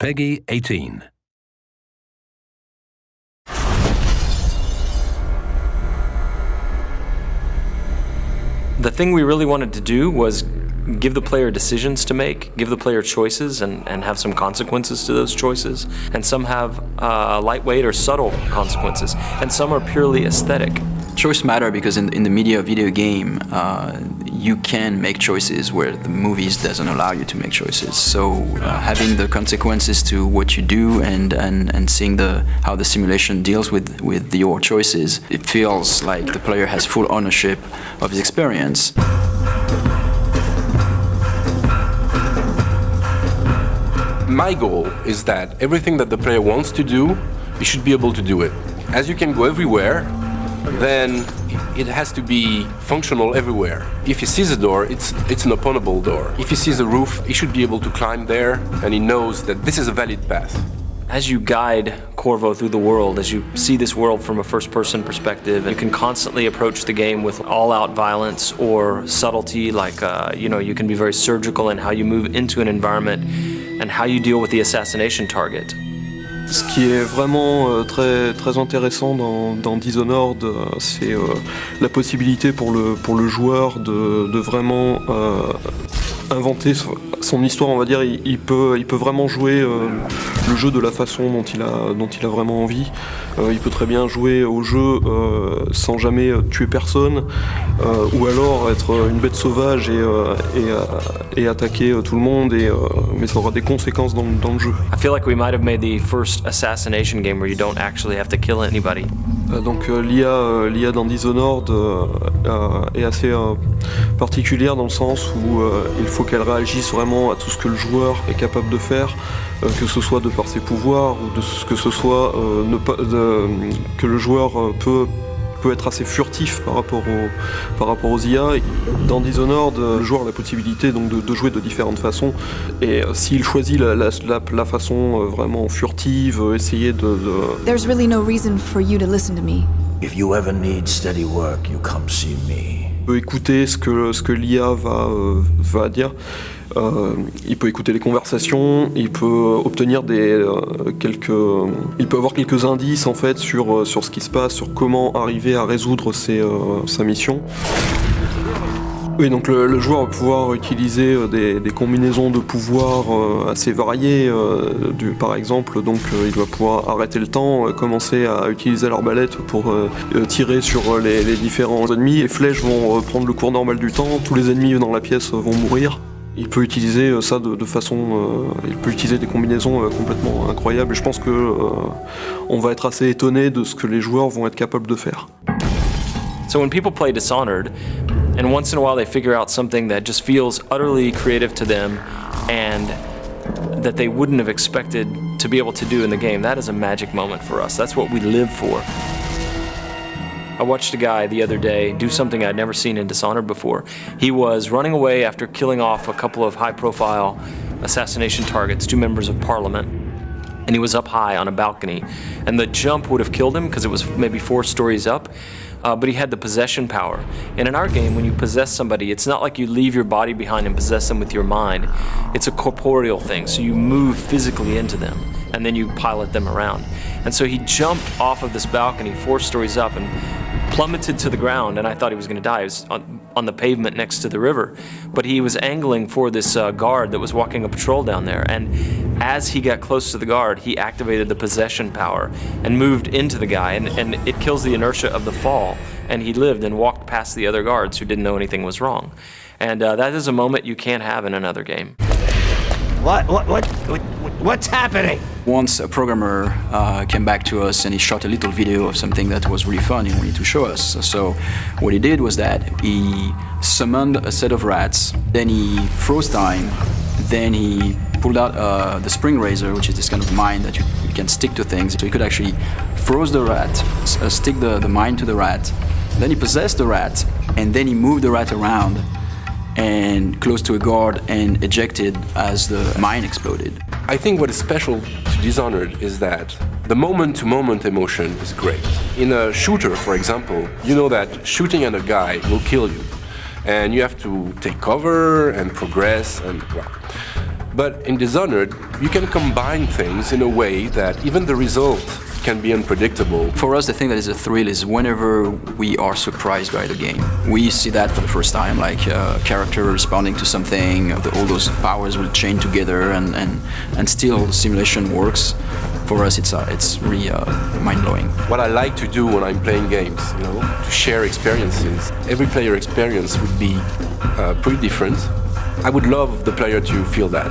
Peggy 18. The thing we really wanted to do was give the player decisions to make, give the player choices and have some consequences to those choices. And some have lightweight or subtle consequences, and some are purely aesthetic. Choice matter because in the media video game, you can make choices where the movies doesn't allow you to make choices. So having the consequences to what you do and seeing how the simulation deals with your choices, it feels like the player has full ownership of his experience. My goal is that everything that the player wants to do, he should be able to do it. As you can go everywhere, then it has to be functional everywhere. If he sees a door, it's an openable door. If he sees a roof, he should be able to climb there, and he knows that this is a valid path. As you guide Corvo through the world, as you see this world from a first-person perspective, you can constantly approach the game with all-out violence or subtlety, like you can be very surgical in how you move into an environment and how you deal with the assassination target. Ce qui est vraiment très intéressant dans Dishonored, c'est la possibilité pour le joueur de vraiment inventer son histoire, on va dire. Il peut vraiment jouer le jeu de la façon dont il a vraiment envie. Il peut très bien jouer au jeu sans jamais tuer personne, ou alors être une bête sauvage et attaquer tout le monde, mais ça aura des conséquences dans le jeu. I feel like we might have made the first assassination game where you don't actually have to kill anybody. Donc l'IA dans Dishonored est assez particulière dans le sens où il faut qu'elle réagisse vraiment à tout ce que le joueur est capable de faire, que ce soit de par ses pouvoirs ou que ce soit que le joueur peut être assez furtif par rapport aux IA. Dans Dishonored, le joueur a la possibilité donc de jouer de différentes façons, et s'il choisit la façon vraiment furtive, essayer de... There's really no reason for you to listen to me. If you ever need steady work, you come see me. Il peut écouter ce que l'IA va dire. Il peut écouter les conversations, il peut obtenir il peut avoir quelques indices en fait sur ce qui se passe, sur comment arriver à résoudre sa mission. Oui, donc le joueur va pouvoir utiliser des combinaisons de pouvoirs assez variées. Par exemple, donc il va pouvoir arrêter le temps, commencer à utiliser l'arbalète pour tirer sur les différents ennemis. Les flèches vont prendre le cours normal du temps, tous les ennemis dans la pièce vont mourir. Il peut utiliser ça de façon... il peut utiliser des combinaisons complètement incroyables, et je pense que on va être assez étonné de ce que les joueurs vont être capables de faire. So when people play Dishonored, and once in a while they figure out something that just feels utterly creative to them and that they wouldn't have expected to be able to do in the game, that is a magic moment for us. That's what we live for. I watched a guy the other day do something I'd never seen in Dishonored before. He was running away after killing off a couple of high-profile assassination targets, 2 members of parliament, and he was up high on a balcony. And the jump would have killed him because it was maybe 4 stories up, but he had the possession power. And in our game, when you possess somebody, it's not like you leave your body behind and possess them with your mind. It's a corporeal thing, so you move physically into them, and then you pilot them around. And so he jumped off of this balcony 4 stories up and plummeted to the ground, and I thought he was going to die. He was on the pavement next to the river, but he was angling for this guard that was walking a patrol down there, and as he got close to the guard, he activated the possession power and moved into the guy, and it kills the inertia of the fall, and he lived and walked past the other guards who didn't know anything was wrong. And that is a moment you can't have in another game. What's happening? Once a programmer came back to us and he shot a little video of something that was really fun and wanted to show us. So what he did was that he summoned a set of rats, then he froze time, then he pulled out the spring razor, which is this kind of mine that you can stick to things. So he could actually froze the rat, stick the mine to the rat, then he possessed the rat, and then he moved the rat around and close to a guard and ejected as the mine exploded. I think what is special to Dishonored is that the moment-to-moment emotion is great. In a shooter, for example, you know that shooting at a guy will kill you, and you have to take cover and progress, and well. But in Dishonored, you can combine things in a way that even the result can be unpredictable. For us, the thing that is a thrill is whenever we are surprised by the game. We see that for the first time, like a character responding to something, all those powers will chain together, and still the simulation works. For us, it's really mind-blowing. What I like to do when I'm playing games, to share experiences. Every player experience would be pretty different. I would love the player to feel that.